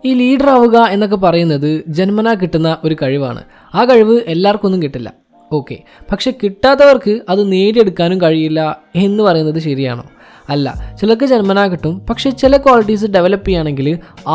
ഈ ലീഡർ ആവുക എന്നൊക്കെ പറയുന്നത് ജന്മനാ കിട്ടുന്ന ഒരു കഴിവാണ്. ആ കഴിവ് എല്ലാവർക്കൊന്നും കിട്ടില്ല. ഓക്കെ, പക്ഷെ കിട്ടാത്തവർക്ക് അത് നേടിയെടുക്കാനും കഴിയില്ല എന്ന് പറയുന്നത് ശരിയാണോ? അല്ല, ചിലർക്ക് ജന്മനാ കിട്ടും. പക്ഷേ ചില ക്വാളിറ്റീസ് ഡെവലപ്പ് ചെയ്യുകയാണെങ്കിൽ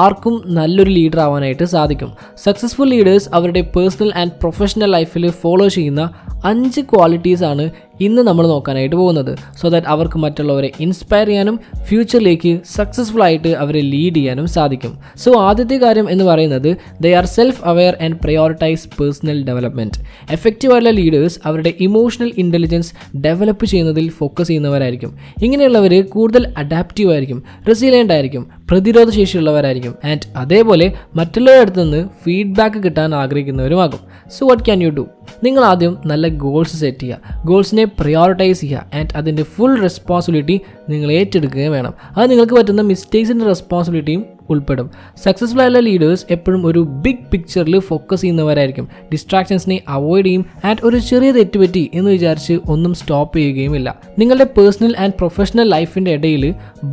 ആർക്കും നല്ലൊരു ലീഡർ ആവാനായിട്ട് സാധിക്കും. സക്സസ്ഫുൾ ലീഡേഴ്സ് അവരുടെ പേഴ്സണൽ ആൻഡ് പ്രൊഫഷണൽ ലൈഫിൽ ഫോളോ ചെയ്യുന്ന 5 ക്വാളിറ്റീസാണ് ഇന്ന് നമ്മൾ നോക്കാനായിട്ട് പോകുന്നത്. സോ ദാറ്റ് അവർക്ക് മറ്റുള്ളവരെ ഇൻസ്പയർ ചെയ്യാനും ഫ്യൂച്ചറിലേക്ക് സക്സസ്ഫുൾ ആയിട്ട് അവരെ ലീഡ് ചെയ്യാനും സാധിക്കും. സോ ആദ്യത്തെ കാര്യം എന്ന് പറയുന്നത് they are self aware and prioritize personal development. എഫക്റ്റീവായിട്ടുള്ള ലീഡേഴ്സ് അവരുടെ ഇമോഷണൽ ഇൻ്റലിജൻസ് ഡെവലപ്പ് ചെയ്യുന്നതിൽ ഫോക്കസ് ചെയ്യുന്നവരായിരിക്കും. ഇങ്ങനെയുള്ളവർ കൂടുതൽ അഡാപ്റ്റീവ് ആയിരിക്കും, റെസിലിയൻ്റ് ആയിരിക്കും, പ്രതിരോധ ശേഷിയുള്ളവരായിരിക്കും ആൻഡ് അതേപോലെ മറ്റുള്ളവരുടെ അടുത്ത് നിന്ന് ഫീഡ്ബാക്ക് കിട്ടാൻ ആഗ്രഹിക്കുന്നവരുമാകും. So what can you do? നിങ്ങൾ ആദ്യം നല്ല ഗോൾസ് സെറ്റ് ചെയ്യുക, ഗോൾസിനെ പ്രയോറിറ്റൈസ് ചെയ്യുക ആൻഡ് അതിൻ്റെ ഫുൾ റെസ്പോൺസിബിലിറ്റി നിങ്ങൾ ഏറ്റെടുക്കുകയും വേണം. അത് നിങ്ങൾക്ക് പറ്റുന്ന മിസ്റ്റേക്സിൻ്റെ റെസ്പോൺസിബിലിറ്റിയും ഉൾപ്പെടും. സക്സസ്ഫുൾ ആയുള്ള ലീഡേഴ്സ് എപ്പോഴും ഒരു ബിഗ് പിക്ചറിൽ ഫോക്കസ് ചെയ്യുന്നവരായിരിക്കും. ഡിസ്ട്രാക്ഷൻസിനെ അവോയ്ഡ് ചെയ്യും ആൻഡ് ഒരു ചെറിയ തെറ്റുപറ്റി എന്ന് വിചാരിച്ച് ഒന്നും സ്റ്റോപ്പ് ചെയ്യുകയും ഇല്ല. നിങ്ങളുടെ പേഴ്സണൽ ആൻഡ് പ്രൊഫഷണൽ ലൈഫിൻ്റെ ഇടയിൽ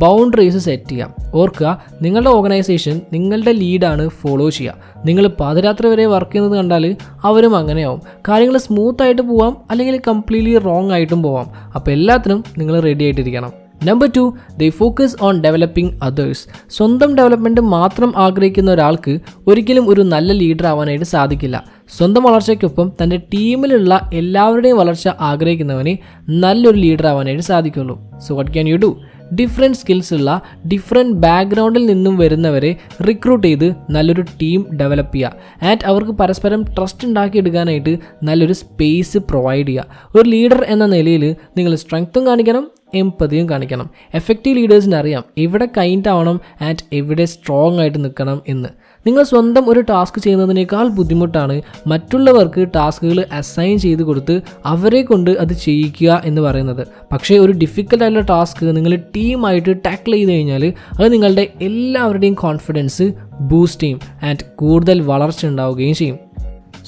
ബൗണ്ടറീസ് സെറ്റ് ചെയ്യാം. ഓർക്കുക, നിങ്ങളുടെ ഓർഗനൈസേഷൻ നിങ്ങളുടെ ലീഡാണ് ഫോളോ ചെയ്യുക. നിങ്ങൾ പാതിരാത്രി വരെ വർക്ക് ചെയ്യുന്നത് കണ്ടാൽ അവരും അങ്ങനെയാവും. കാര്യങ്ങൾ സ്മൂത്ത് ആയിട്ട് പോവാം, അല്ലെങ്കിൽ കംപ്ലീറ്റ്ലി റോങ് ആയിട്ടും പോവാം. അപ്പോൾ എല്ലാത്തിനും നിങ്ങൾ റെഡി ആയിട്ടിരിക്കണം. Number 2, they focus on developing others. സ്വന്തം ഡെവലപ്മെൻറ്റ് മാത്രം ആഗ്രഹിക്കുന്ന ഒരാൾക്ക് ഒരിക്കലും ഒരു നല്ല ലീഡർ ആവാനായിട്ട് സാധിക്കില്ല. സ്വന്തം വളർച്ചയ്ക്കൊപ്പം തൻ്റെ ടീമിലുള്ള എല്ലാവരുടെയും വളർച്ച ആഗ്രഹിക്കുന്നവനെ നല്ലൊരു ലീഡർ ആവാനായിട്ട് സാധിക്കുള്ളൂ. So what can you do? Different skills ഉള്ള ഡിഫറെൻറ്റ് ബാക്ക്ഗ്രൗണ്ടിൽ നിന്നും വരുന്നവരെ റിക്രൂട്ട് ചെയ്ത് നല്ലൊരു ടീം ഡെവലപ്പ് ചെയ്യുക ആൻഡ് അവർക്ക് പരസ്പരം ട്രസ്റ്റ് ഉണ്ടാക്കിയെടുക്കാനായിട്ട് നല്ലൊരു സ്പേസ് പ്രൊവൈഡ് ചെയ്യുക. ഒരു ലീഡർ എന്ന നിലയിൽ നിങ്ങൾ സ്ട്രെങ്ത്തും കാണിക്കണം, എംപതിയും കാണിക്കണം. എഫക്റ്റീവ് ലീഡേഴ്സിന് അറിയാം എവിടെ കൈൻഡ് ആവണം ആൻഡ് എവിടെ സ്ട്രോങ് ആയിട്ട് നിൽക്കണം എന്ന്. നിങ്ങൾ സ്വന്തം ഒരു ടാസ്ക് ചെയ്യുന്നതിനേക്കാൾ ബുദ്ധിമുട്ടാണ് മറ്റുള്ളവർക്ക് ടാസ്കുകൾ അസൈൻ ചെയ്ത് കൊടുത്ത് അവരെ കൊണ്ട് അത് ചെയ്യിക്കുക എന്ന് പറയുന്നത്. പക്ഷേ ഒരു ഡിഫിക്കൽട്ട് ആയിട്ടുള്ള ടാസ്ക് നിങ്ങൾ ടീമായിട്ട് ടാക്കിൾ ചെയ്ത് കഴിഞ്ഞാൽ അത് നിങ്ങളുടെ എല്ലാവരുടെയും കോൺഫിഡൻസ് ബൂസ്റ്റ് ചെയ്യും ആൻഡ് കൂടുതൽ വളർച്ച ഉണ്ടാവുകയും ചെയ്യും.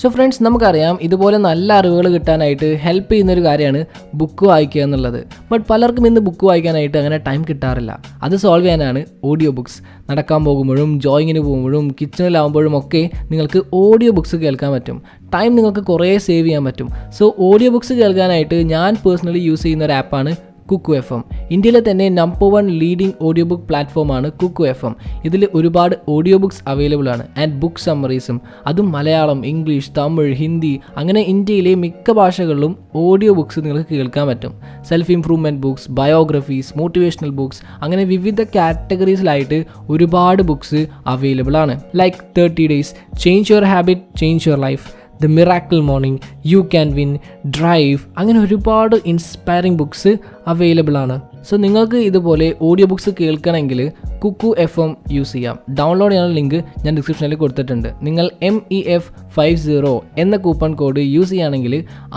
സോ ഫ്രണ്ട്സ്, നമുക്കറിയാം ഇതുപോലെ നല്ല അറിവുകൾ കിട്ടാനായിട്ട് ഹെൽപ്പ് ചെയ്യുന്നൊരു കാര്യമാണ് ബുക്ക് വായിക്കുക എന്നുള്ളത്. ബട്ട് പലർക്കും ഇന്ന് ബുക്ക് വായിക്കാനായിട്ട് അങ്ങനെ ടൈം കിട്ടാറില്ല. അത് സോൾവ് ചെയ്യാനാണ് ഓഡിയോ ബുക്സ്. നടക്കാൻ പോകുമ്പോഴും ജോയിങ്ങിന് പോകുമ്പോഴും കിച്ചണിലാവുമ്പോഴും ഒക്കെ നിങ്ങൾക്ക് ഓഡിയോ ബുക്സ് കേൾക്കാൻ പറ്റും. ടൈം നിങ്ങൾക്ക് കുറേ സേവ് ചെയ്യാൻ പറ്റും. സോ ഓഡിയോ ബുക്സ് കേൾക്കാനായിട്ട് ഞാൻ പേഴ്സണലി യൂസ് ചെയ്യുന്ന ഒരു ആപ്പാണ് കുക്കു FM. ഇന്ത്യയിലെ തന്നെ നമ്പർ 1 ലീഡിംഗ് ഓഡിയോ ബുക്ക് പ്ലാറ്റ്ഫോമാണ് കുക്കു FM. ഇതിൽ ഒരുപാട് ഓഡിയോ ബുക്സ് അവൈലബിൾ ആണ് ആൻഡ് ബുക്ക് സമ്മറീസും. അതും മലയാളം, ഇംഗ്ലീഷ്, തമിഴ്, ഹിന്ദി അങ്ങനെ ഇന്ത്യയിലെ മിക്ക ഭാഷകളിലും ഓഡിയോ ബുക്സ് നിങ്ങൾക്ക് കേൾക്കാൻ പറ്റും. Self improvement books, biographies, motivational books അങ്ങനെ വിവിധ കാറ്റഗറീസിലായിട്ട് ഒരുപാട് ബുക്സ് അവൈലബിൾ ആണ്. Like 30 Days, change your habit, change your life, the miracle morning, you can win, drive അങ്ങനെ ഒരുപാട് ഇൻസ്പയറിംഗ് ബുക്സ് അവൈലബിൾ ആണ്. സോ നിങ്ങൾക്ക് ഇതുപോലെ ഓഡിയോ ബുക്സ് കേൾക്കണമെങ്കിൽ കുക്കു FM യൂസ് ചെയ്യാം. ഡൗൺലോഡ് ചെയ്യാനുള്ള ലിങ്ക് ഞാൻ ഡിസ്ക്രിപ്ഷനിൽ കൊടുത്തിട്ടുണ്ട്. നിങ്ങൾ MEF50 എന്ന കൂപ്പൺ കോഡ് യൂസ് ചെയ്യുകയാണെങ്കിൽ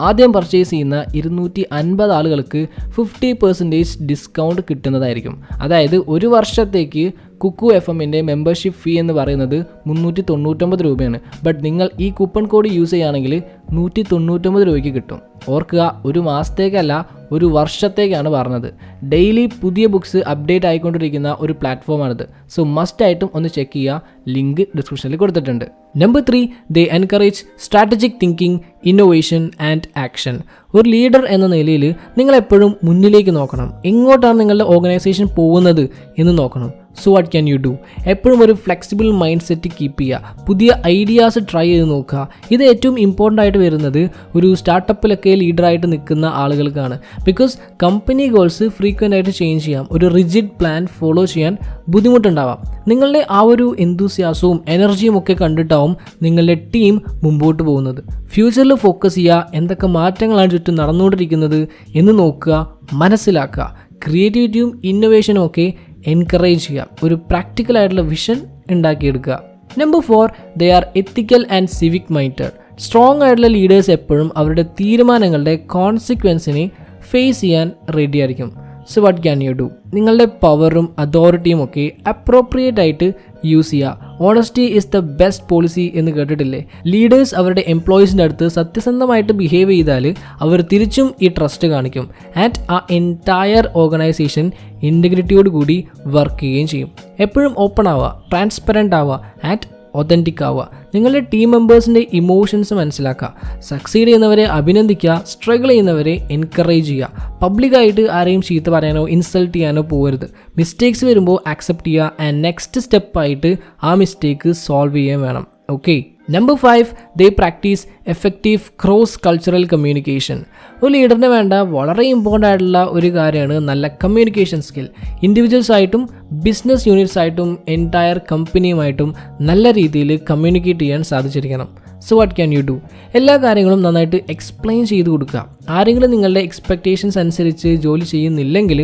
ആദ്യം പർച്ചേസ് ചെയ്യുന്ന 250 ആളുകൾക്ക് 50% ഡിസ്കൗണ്ട് കിട്ടുന്നതായിരിക്കും. അതായത് ഒരു വർഷത്തേക്ക് കുക്കു FMൻ്റെ മെമ്പർഷിപ്പ് ഫീ എന്ന് പറയുന്നത് 399 രൂപയാണ്. ബട്ട് നിങ്ങൾ ഈ കൂപ്പൺ കോഡ് യൂസ് ചെയ്യുകയാണെങ്കിൽ 199 രൂപയ്ക്ക് കിട്ടും. ഓർക്കുക, ഒരു മാസത്തേക്കല്ല, ഒരു വർഷത്തേക്കാണ് പറഞ്ഞത്. ഡെയിലി പുതിയ ബുക്സ് അപ്ഡേറ്റ് ആയിക്കൊണ്ടിരിക്കുന്ന ഒരു പ്ലാറ്റ്ഫോമാണിത്. സോ മസ്റ്റ് ആയിട്ടും ഒന്ന് ചെക്ക് ചെയ്യുക. ലിങ്ക് ഡിസ്ക്രിപ്ഷനിൽ കൊടുത്തിട്ടുണ്ട്. Number 3, they encourage strategic thinking, innovation and action. ഒരു ലീഡർ എന്ന നിലയിൽ നിങ്ങൾ എപ്പോഴും മുന്നിലേക്ക് നോക്കണം. എങ്ങോട്ടാണ് നിങ്ങളുടെ ഓർഗനൈസേഷൻ പോകുന്നത് എന്ന് നോക്കണം. So what can you do? എപ്പോഴും ഒരു ഫ്ലെക്സിബിൾ മൈൻഡ് സെറ്റ് കീപ്പ് ചെയ്യുക. പുതിയ ഐഡിയാസ് ട്രൈ ചെയ്ത് നോക്കുക. ഇത് ഏറ്റവും ഇമ്പോർട്ടൻ്റ് ആയിട്ട് വരുന്നത് ഒരു സ്റ്റാർട്ടപ്പിലൊക്കെ ലീഡറായിട്ട് നിൽക്കുന്ന ആളുകൾക്കാണ്. ബിക്കോസ് കമ്പനി ഗോൾസ് ഫ്രീക്വൻ്റ് ആയിട്ട് ചേഞ്ച് ചെയ്യാം. ഒരു റിജിഡ് പ്ലാൻ ഫോളോ ചെയ്യാൻ ബുദ്ധിമുട്ടുണ്ടാവാം. നിങ്ങളുടെ ആ ഒരു എന്തൂസിയാസവും എനർജിയും ഒക്കെ കണ്ടിട്ടാവും നിങ്ങളുടെ ടീം മുമ്പോട്ട് പോകുന്നത്. ഫ്യൂച്ചറിൽ ഫോക്കസ് ചെയ്യുക. എന്തൊക്കെ മാറ്റങ്ങളാണ് ചുറ്റും നടന്നുകൊണ്ടിരിക്കുന്നത് എന്ന് നോക്കുക, മനസ്സിലാക്കുക. ക്രിയേറ്റിവിറ്റിയും ഇന്നോവേഷനും ഒക്കെ എൻകറേജ് ചെയ്യുക. ഒരു പ്രാക്ടിക്കൽ ആയിട്ടുള്ള വിഷൻ ഉണ്ടാക്കിയെടുക്കുക. Number 4, they are ethical and civic minded. Strong ആയിട്ടുള്ള ലീഡേഴ്സ് എപ്പോഴും അവരുടെ തീരുമാനങ്ങളുടെ കോൺസിക്വൻസിനെ ഫേസ് ചെയ്യാൻ റെഡി ആയിരിക്കും. So what can you do? നിങ്ങളുടെ പവറും അതോറിറ്റിയും ഒക്കെ അപ്രോപ്രിയേറ്റ് ആയിട്ട് യൂസ് ചെയ്യുക. Honesty is the best policy എന്ന് കേട്ടിട്ടില്ലേ? ലീഡേഴ്സ് അവരുടെ എംപ്ലോയീസിൻ്റെ അടുത്ത് സത്യസന്ധമായിട്ട് ബിഹേവ് ചെയ്താൽ അവർ തിരിച്ചും ഈ ട്രസ്റ്റ് കാണിക്കും. ആൻഡ് ആ എൻറ്റയർ ഓർഗനൈസേഷൻ ഇൻറ്റഗ്രിറ്റിയോട് കൂടി വർക്ക് ചെയ്യുകയും ചെയ്യും. എപ്പോഴും ഓപ്പൺ ആവുക, ട്രാൻസ്പെറൻറ്റ് ആവുക ആൻഡ് ഒതൻറ്റിക് ആവുക. നിങ്ങളുടെ ടീം മെമ്പേഴ്സിൻ്റെ ഇമോഷൻസ് മനസ്സിലാക്കുക. സക്സീഡ് ചെയ്യുന്നവരെ അഭിനന്ദിക്കുക, സ്ട്രഗിൾ ചെയ്യുന്നവരെ എൻകറേജ് ചെയ്യുക. പബ്ലിക്കായിട്ട് ആരെയും ചീത്ത പറയാനോ ഇൻസൾട്ട് ചെയ്യാനോ പോകരുത്. മിസ്റ്റേക്സ് വരുമ്പോൾ ആക്സെപ്റ്റ് ചെയ്യുക ആൻഡ് നെക്സ്റ്റ് സ്റ്റെപ്പായിട്ട് ആ മിസ്റ്റേക്ക് സോൾവ് ചെയ്യാൻ വേണം. Okay. Number 5, they practice effective cross cultural communication. ഒരു ലീഡറിന് വേണ്ട വളരെ ഇമ്പോർട്ടൻ്റ് ആയിട്ടുള്ള ഒരു കാര്യമാണ് നല്ല കമ്മ്യൂണിക്കേഷൻ സ്കിൽ. ഇൻഡിവിജ്വൽസ് ആയിട്ടും ബിസിനസ് യൂണിറ്റ്സ് ആയിട്ടും എൻറ്റയർ കമ്പനിയുമായിട്ടും നല്ല രീതിയിൽ കമ്മ്യൂണിക്കേറ്റ് ചെയ്യാൻ സാധിച്ചിരിക്കണം. So what can you do? എല്ലാ കാര്യങ്ങളും നന്നായിട്ട് എക്സ്പ്ലെയിൻ ചെയ്ത് കൊടുക്കുക. ആരെങ്കിലും നിങ്ങളുടെ എക്സ്പെക്റ്റേഷൻസ് അനുസരിച്ച് ജോലി ചെയ്യുന്നില്ലെങ്കിൽ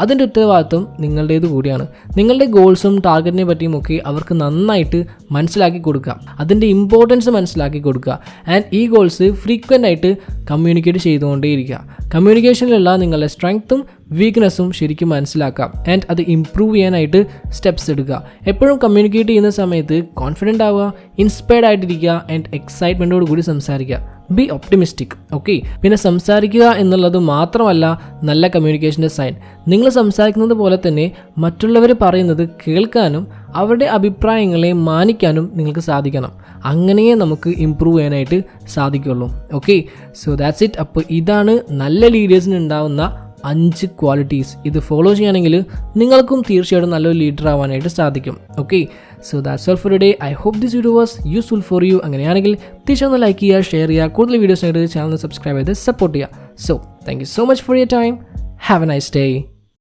അതിൻ്റെ ഉത്തരവാദിത്വം നിങ്ങളുടേത് കൂടിയാണ്. നിങ്ങളുടെ ഗോൾസും ടാർഗറ്റിനെ പറ്റിയും ഒക്കെ അവർക്ക് നന്നായിട്ട് മനസ്സിലാക്കി കൊടുക്കുക, അതിൻ്റെ ഇമ്പോർട്ടൻസ് മനസ്സിലാക്കി കൊടുക്കുക. ആൻഡ് ഈ ഗോൾസ് ഫ്രീക്വൻ്റ് ആയിട്ട് കമ്മ്യൂണിക്കേറ്റ് ചെയ്തുകൊണ്ടേയിരിക്കുക. കമ്മ്യൂണിക്കേഷനിലുള്ള നിങ്ങളുടെ സ്ട്രെങ്ത്തും വീക്ക്നെസ്സും ശരിക്കും മനസ്സിലാക്കുക ആൻഡ് അത് ഇമ്പ്രൂവ് ചെയ്യാനായിട്ട് സ്റ്റെപ്സ് എടുക്കുക. എപ്പോഴും കമ്മ്യൂണിക്കേറ്റ് ചെയ്യുന്ന സമയത്ത് കോൺഫിഡൻ്റ് ആവുക, ഇൻസ്പയർഡ് ആയിട്ടിരിക്കുക ആൻഡ് എക്സൈറ്റ്മെൻറ്റോട് കൂടി സംസാരിക്കുക. B optimistic. ഓക്കെ. പിന്നെ സംസാരിക്കുക എന്നുള്ളത് മാത്രമല്ല നല്ല കമ്മ്യൂണിക്കേഷൻ്റെ സൈൻ. നിങ്ങൾ സംസാരിക്കുന്നത് പോലെ തന്നെ മറ്റുള്ളവർ പറയുന്നത് കേൾക്കാനും അവരുടെ അഭിപ്രായങ്ങളെ മാനിക്കാനും നിങ്ങൾക്ക് സാധിക്കണം. അങ്ങനെയേ നമുക്ക് ഇമ്പ്രൂവ് ചെയ്യാനായിട്ട് സാധിക്കുള്ളൂ. ഓക്കെ. So that's it. അപ്പോൾ ഇതാണ് നല്ല ലീഡേഴ്സിന് ഉണ്ടാവുന്ന 5 ക്വാളിറ്റീസ്. ഇത് ഫോളോ ചെയ്യുകയാണെങ്കിൽ നിങ്ങൾക്കും തീർച്ചയായിട്ടും നല്ലൊരു ലീഡർ ആവാനായിട്ട് സാധിക്കും. Okay. So that's all for today. I hope this video was useful for you. അങ്ങനെയാണെങ്കിൽ തീർച്ചയായും ഒന്ന് ലൈക്ക് ചെയ്യുക, ഷെയർ ചെയ്യുക, കൂടുതൽ വീഡിയോസിനായിട്ട് ചാനൽ സബ്സ്ക്രൈബ് ചെയ്ത് സപ്പോർട്ട് ചെയ്യുക. So thank you so much for your time. Have a nice day.